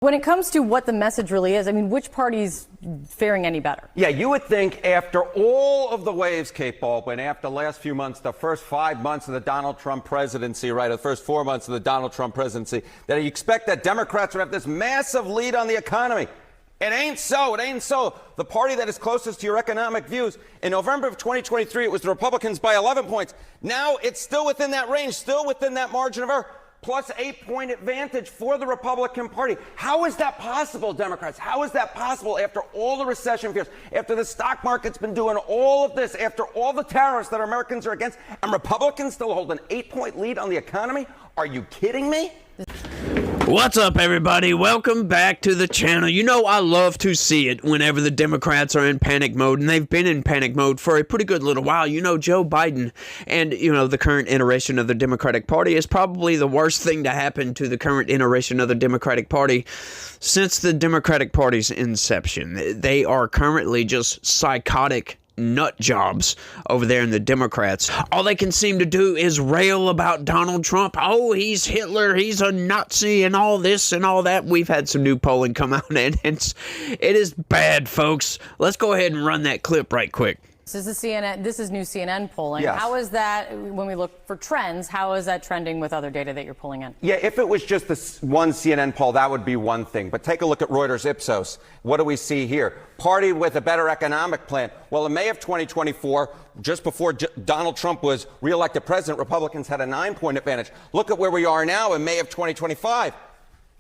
When it comes to what the message really is, I mean, which party's faring any better? Yeah, you would think after all of the waves, Kate Baldwin, after the last few months, the first 5 months of the Donald Trump presidency, right, the first 4 months of the Donald Trump presidency, that you expect that Democrats would have this massive lead on the economy. It ain't so. It ain't so. The party that is closest to your economic views, in November of 2023, it was the Republicans by 11 points. Now it's still within that range, still within that margin of error. Plus 8-point advantage for the Republican Party. How is that possible, Democrats? How is that possible after all the recession fears, after the stock market's been doing all of this, after all the tariffs that Americans are against, and Republicans still hold an 8-point lead on the economy? Are you kidding me? What's up, everybody? Welcome back to the channel. You know I love to see it whenever the Democrats are in panic mode, and they've been in panic mode for a pretty good little while. You know, Joe Biden and, the current iteration of the Democratic Party is probably the worst thing to happen to the current iteration of the Democratic Party since the Democratic Party's inception. They are currently just psychotic nut jobs over there in the Democrats. All they can seem to do is rail about Donald Trump. Oh, he's Hitler, he's a Nazi, and all this and all that. We've had some new polling come out, and it is bad, folks. Let's go ahead and run that clip right quick. This is new CNN polling. Yes. How is that, when we look for trends, how is that trending with other data that you're pulling in? Yeah, if it was just this one CNN poll, that would be one thing. But take a look at Reuters Ipsos. What do we see here? Party with a better economic plan. Well, in May of 2024, just before Donald Trump was reelected president, Republicans had a 9-point advantage. Look at where we are now in May of 2025.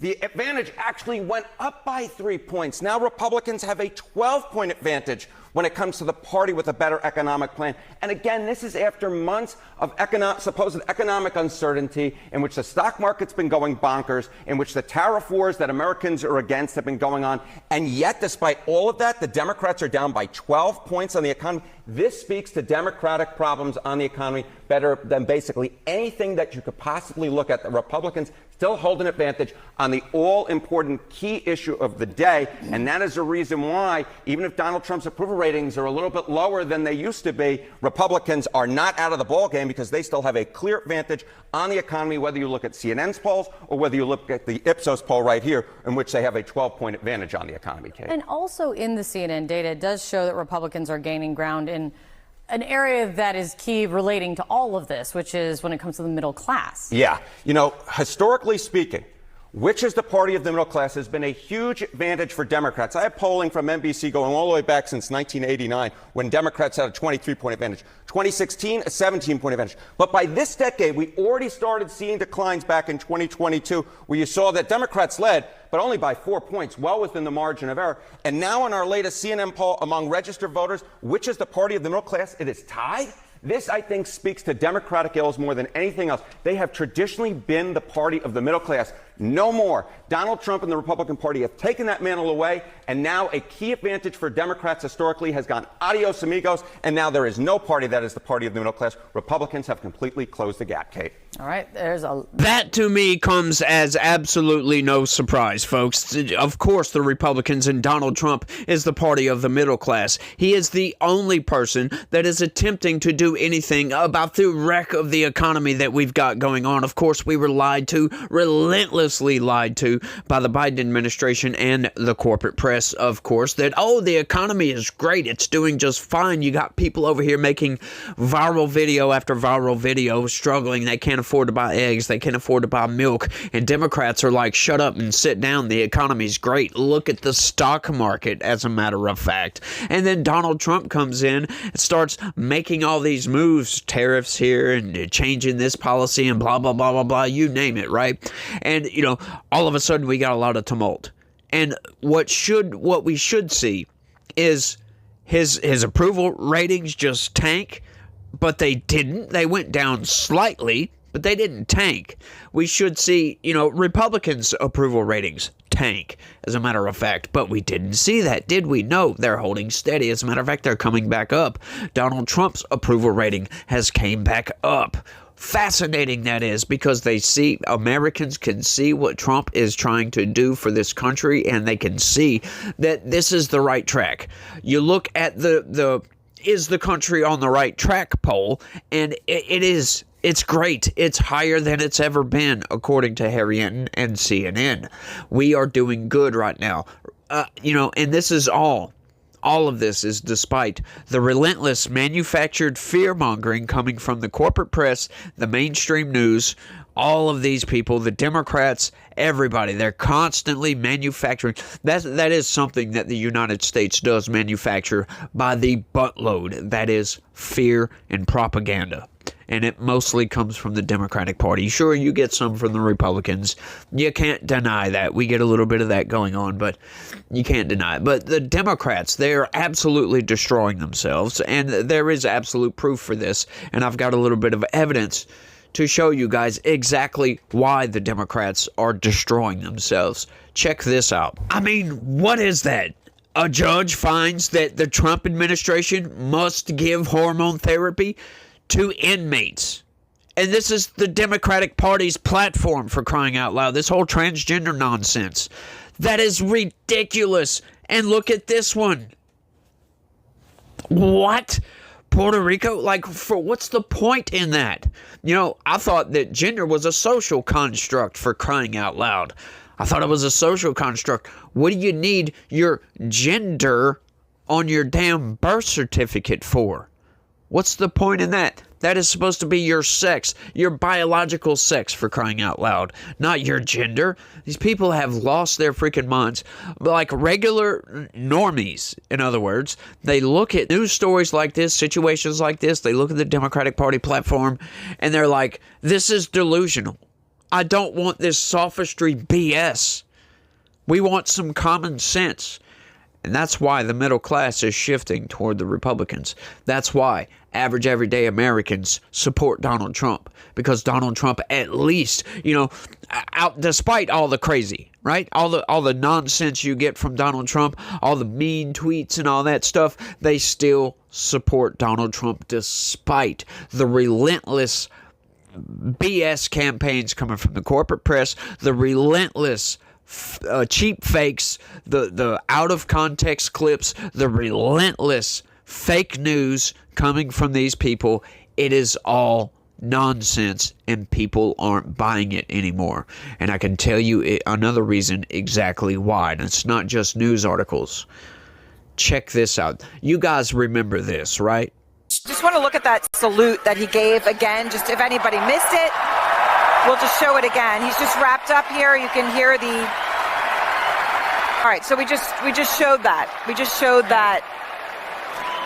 The advantage actually went up by 3 points. Now Republicans have a 12-point advantage when it comes to the party with a better economic plan. And again, this is after months of supposed economic uncertainty in which the stock market's been going bonkers, in which the tariff wars that Americans are against have been going on. And yet, despite all of that, the Democrats are down by 12 points on the economy. This speaks to Democratic problems on the economy better than basically anything that you could possibly look at. The Republicans still hold an advantage on the all-important key issue of the day, and that is the reason why, even if Donald Trump's approval ratings are a little bit lower than they used to be, Republicans are not out of the ballgame because they still have a clear advantage on the economy, whether you look at CNN's polls or whether you look at the Ipsos poll right here, in which they have a 12-point advantage on the economy, Kate. And also in the CNN data, it does show that Republicans are gaining ground in an area that is key relating to all of this, which is when it comes to the middle class. Yeah. Historically speaking, which is the party of the middle class has been a huge advantage for Democrats. I have polling from NBC going all the way back since 1989 when Democrats had a 23-point advantage. 2016, a 17-point advantage. But by this decade, we already started seeing declines back in 2022 where you saw that Democrats led, but only by 4 points, well within the margin of error. And now in our latest CNN poll among registered voters, which is the party of the middle class, it is tied. This, I think, speaks to Democratic ills more than anything else. They have traditionally been the party of the middle class. No more. Donald Trump and the Republican Party have taken that mantle away, and now a key advantage for Democrats historically has gone adios amigos, and now there is no party that is the party of the middle class. Republicans have completely closed the gap, Kate. All right, That to me comes as absolutely no surprise, folks. Of course, the Republicans and Donald Trump is the party of the middle class. He is the only person that is attempting to do anything about the wreck of the economy that we've got going on. Of course, we were lied to, relentlessly lied to by the Biden administration and the corporate press, of course, that, oh, the economy is great. It's doing just fine. You got people over here making viral video after viral video, struggling. They can't afford to buy eggs. They can't afford to buy milk. And Democrats are like, shut up and sit down. The economy's great. Look at the stock market, as a matter of fact. And then Donald Trump comes in and starts making all these moves, tariffs here and changing this policy and blah, blah, blah, blah, blah, you name it, right? And, all of a sudden we got a lot of tumult. And what we should see is his approval ratings just tank, but they didn't. They went down slightly, but they didn't tank. We should see, Republicans' approval ratings tank, as a matter of fact. But we didn't see that, did we? No, they're holding steady. As a matter of fact, they're coming back up. Donald Trump's approval rating has came back up. Fascinating that is, because Americans can see what Trump is trying to do for this country, and they can see that this is the right track. You look at the is the country on the right track poll, and it's great. It's higher than it's ever been, according to Harry Enton and CNN. We are doing good right now. And this is all of this is despite the relentless manufactured fear-mongering coming from the corporate press, the mainstream news, all of these people, the Democrats, everybody. They're constantly manufacturing. That is something that the United States does manufacture by the buttload. That is fear and propaganda. And it mostly comes from the Democratic Party. Sure, you get some from the Republicans. You can't deny that. We get a little bit of that going on, but you can't deny it. But the Democrats, they're absolutely destroying themselves, and there is absolute proof for this. And I've got a little bit of evidence to show you guys exactly why the Democrats are destroying themselves. Check this out. I mean, what is that? A judge finds that the Trump administration must give hormone therapy to inmates. And this is the Democratic Party's platform, for crying out loud. This whole transgender nonsense. That is ridiculous. And look at this one. What? Puerto Rico? What's the point in that? I thought that gender was a social construct, for crying out loud. I thought it was a social construct. What do you need your gender on your damn birth certificate for? What's the point in that? That is supposed to be your sex, your biological sex, for crying out loud, not your gender. These people have lost their freaking minds. Like regular normies, in other words, they look at news stories like this, situations like this, they look at the Democratic Party platform, and they're like, this is delusional. I don't want this sophistry BS. We want some common sense. And that's why the middle class is shifting toward the Republicans. That's why average, everyday Americans support Donald Trump. Because Donald Trump, at least, despite all the crazy, right? All the nonsense you get from Donald Trump, all the mean tweets and all that stuff, they still support Donald Trump despite the relentless BS campaigns coming from the corporate press, the relentless cheap fakes, the out of context clips, the relentless fake news coming from these people. It is all nonsense, and people aren't buying it anymore. And I can tell you another reason exactly why. And it's not just news articles. Check this out. You guys remember this, right? Just want to look at that salute that he gave again, just if anybody missed it. We'll just show it again. He's just wrapped up here. You can hear the... All right, so we just showed that. We just showed that.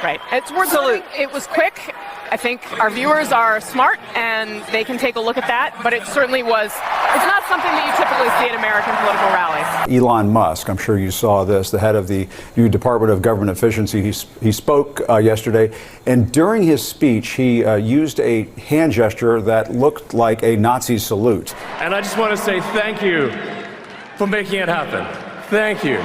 Right. It's worth salute. It was quick. I think our viewers are smart and they can take a look at that, but it certainly was, it's not something that you typically see at American political rallies. Elon Musk, I'm sure you saw this, the head of the new Department of Government Efficiency, he spoke yesterday, and during his speech, he used a hand gesture that looked like a Nazi salute. And I just want to say thank you for making it happen. Thank you.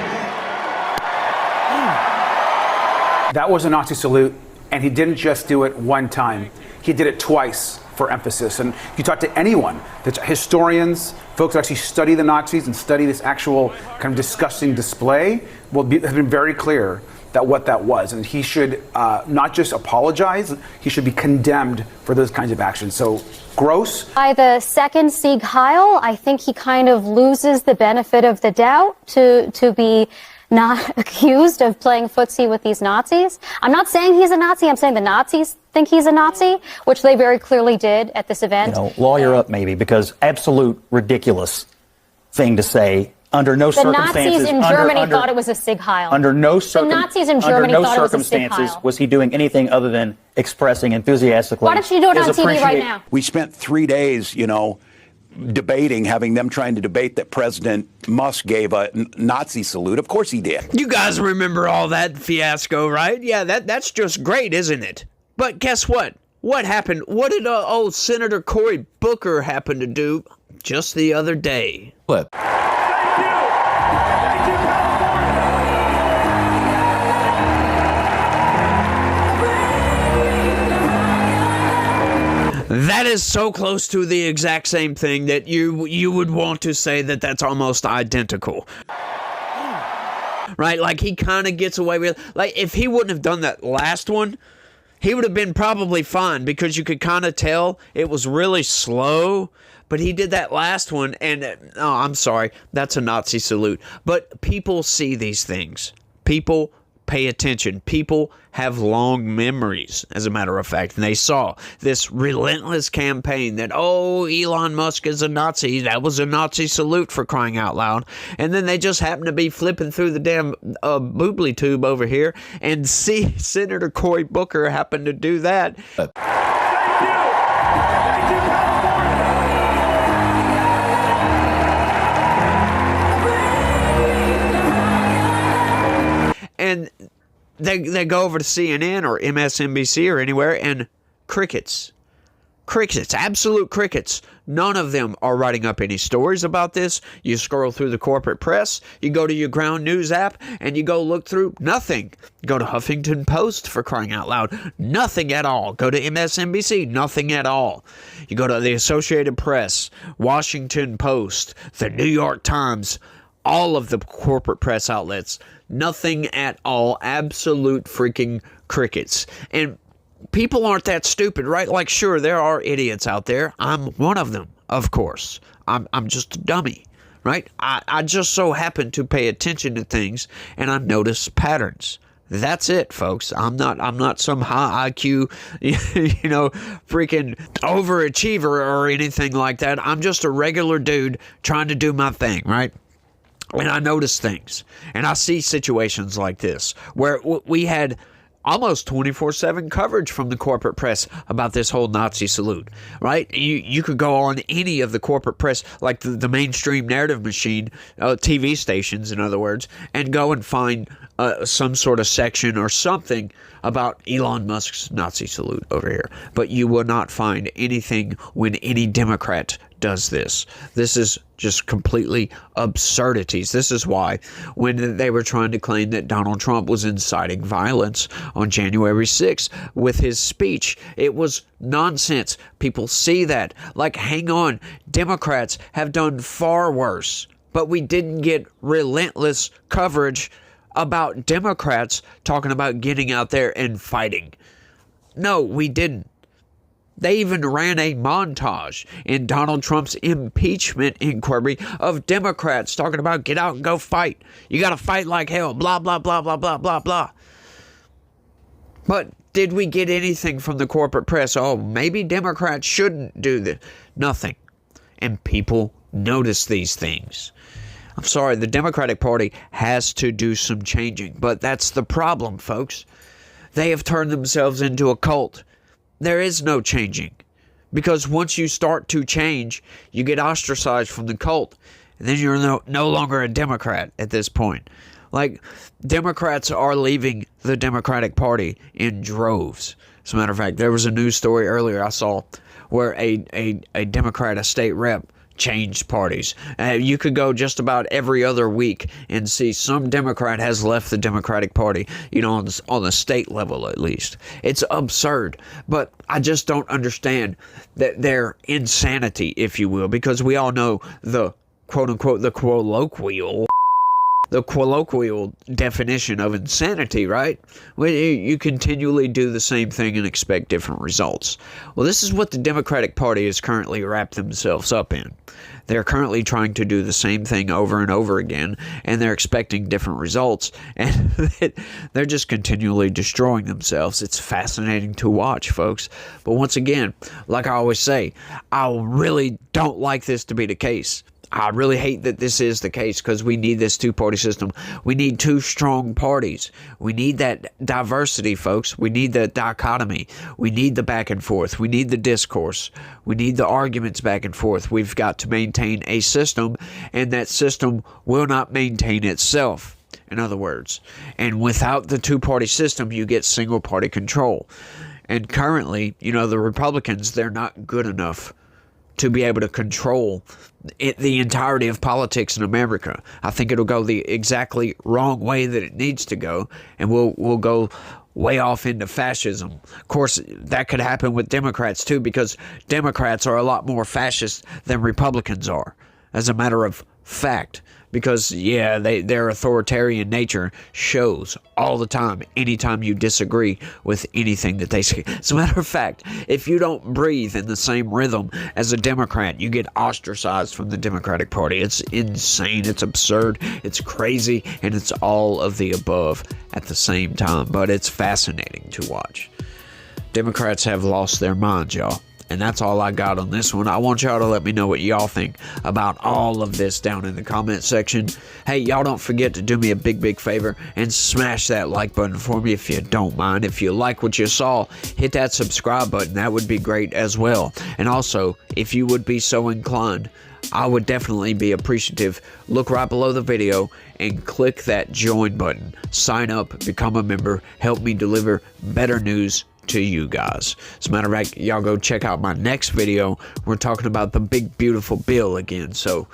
That was a Nazi salute, and he didn't just do it one time. He did it twice for emphasis. And if you talk to anyone, that's historians, folks who actually study the Nazis and study this actual kind of disgusting display, have been very clear that what that was. And he should not just apologize, he should be condemned for those kinds of actions. So gross. By the second Sieg Heil, I think he kind of loses the benefit of the doubt to be not accused of playing footsie with these Nazis. I'm not saying he's a Nazi. I'm saying the Nazis think he's a Nazi, which they very clearly did at this event. Lawyer up maybe, because absolute ridiculous thing to say. Under no circumstances. The Nazis in Germany thought it was a Sieg Heil. Under no circumstances was he doing anything other than expressing enthusiastically. Why don't you do it on TV right now? We spent 3 days, having them trying to debate that President Musk gave a Nazi salute. Of course he did. You guys remember all that fiasco, right? Yeah, that's just great, isn't it? But guess what? What happened? What did old Senator Cory Booker happen to do just the other day? What? That is so close to the exact same thing that you would want to say that that's almost identical. Right? Like, he kind of gets away with it. Like, if he wouldn't have done that last one, he would have been probably fine because you could kind of tell it was really slow. But he did that last one, and oh, I'm sorry, that's a Nazi salute. But people see these things. People pay attention. People have long memories, as a matter of fact. And they saw this relentless campaign that, oh, Elon Musk is a Nazi. That was a Nazi salute, for crying out loud. And then they just happened to be flipping through the damn boobly tube over here and see Senator Cory Booker happened to do that. And they go over to CNN or MSNBC or anywhere, and crickets. Crickets, absolute crickets. None of them are writing up any stories about this. You scroll through the corporate press, you go to your ground news app, and you go look through nothing. Go to Huffington Post, for crying out loud. Nothing at all. Go to MSNBC, nothing at all. You go to the Associated Press, Washington Post, the New York Times, all of the corporate press outlets. Nothing at all. Absolute freaking crickets. And people aren't that stupid, right? Like, sure, there are idiots out there. I'm one of them, of course. I'm just a dummy, right? I just so happen to pay attention to things, and I notice patterns. That's it, folks. I'm not some high IQ, freaking overachiever or anything like that. I'm just a regular dude trying to do my thing, right? And I notice things, and I see situations like this where we had almost 24/7 coverage from the corporate press about this whole Nazi salute, right? You could go on any of the corporate press, like the mainstream narrative machine, TV stations, in other words, and go and find some sort of section or something about Elon Musk's Nazi salute over here. But you will not find anything when any Democrat does this. This is just completely absurdities. This is why when they were trying to claim that Donald Trump was inciting violence on January 6th with his speech, it was nonsense. People see that. Like, hang on, Democrats have done far worse, but we didn't get relentless coverage about Democrats talking about getting out there and fighting. No, we didn't. They even ran a montage in Donald Trump's impeachment inquiry of Democrats talking about get out and go fight. You got to fight like hell, blah, blah, blah, blah, blah, blah, blah. But did we get anything from the corporate press? Oh, maybe Democrats shouldn't do this. Nothing. And people notice these things. I'm sorry, the Democratic Party has to do some changing. But that's the problem, folks. They have turned themselves into a cult. There is no changing, because once you start to change, you get ostracized from the cult, and then you're no longer a Democrat at this point. Like, Democrats are leaving the Democratic Party in droves. As a matter of fact, there was a news story earlier I saw where a Democrat, a state rep, changed parties. You could go just about every other week and see some Democrat has left the Democratic Party, on the state level at least. It's absurd, but I just don't understand their insanity, if you will, because we all know the quote-unquote the colloquial definition of insanity, right? When you continually do the same thing and expect different results. Well, this is what the Democratic Party has currently wrapped themselves up in. They're currently trying to do the same thing over and over again, and they're expecting different results, and they're just continually destroying themselves. It's fascinating to watch, folks. But once again, like I always say, I really don't like this to be the case. I really hate that this is the case, because we need this two-party system. We need two strong parties. We need that diversity, folks. We need the dichotomy. We need the back and forth. We need the discourse. We need the arguments back and forth. We've got to maintain a system, and that system will not maintain itself, in other words. And without the two-party system, you get single-party control. And currently, the Republicans, they're not good enough to be able to control the entirety of politics in America. I think it'll go the exactly wrong way that it needs to go, and we'll go way off into fascism. Of course, that could happen with Democrats too, because Democrats are a lot more fascist than Republicans are, as a matter of fact. Because, yeah, their authoritarian nature shows all the time, anytime you disagree with anything that they say. As a matter of fact, if you don't breathe in the same rhythm as a Democrat, you get ostracized from the Democratic Party. It's insane, it's absurd, it's crazy, and it's all of the above at the same time. But it's fascinating to watch. Democrats have lost their minds, y'all. And that's all I got on this one. I want y'all to let me know what y'all think about all of this down in the comment section. Hey, y'all don't forget to do me a big favor and smash that like button for me if you don't mind. If you like what you saw, hit that subscribe button. That would be great as well. And also, if you would be so inclined, I would definitely be appreciative. Look right below the video and click that join button. Sign up, become a member, help me deliver better news to you guys. As a matter of fact, y'all go check out my next video. We're talking about the big beautiful bill again. So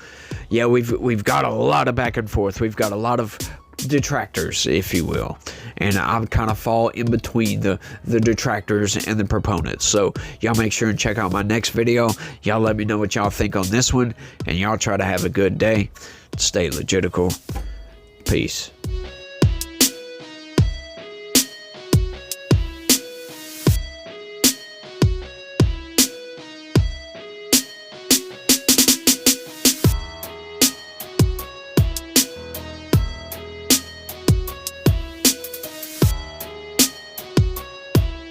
yeah, we've got a lot of back and forth. We've got a lot of detractors, if you will, and I kind of fall in between the detractors and the proponents. So y'all make sure and check out my next video. Y'all let me know what y'all think on this one, and y'all try to have a good day. Stay legitical. Peace.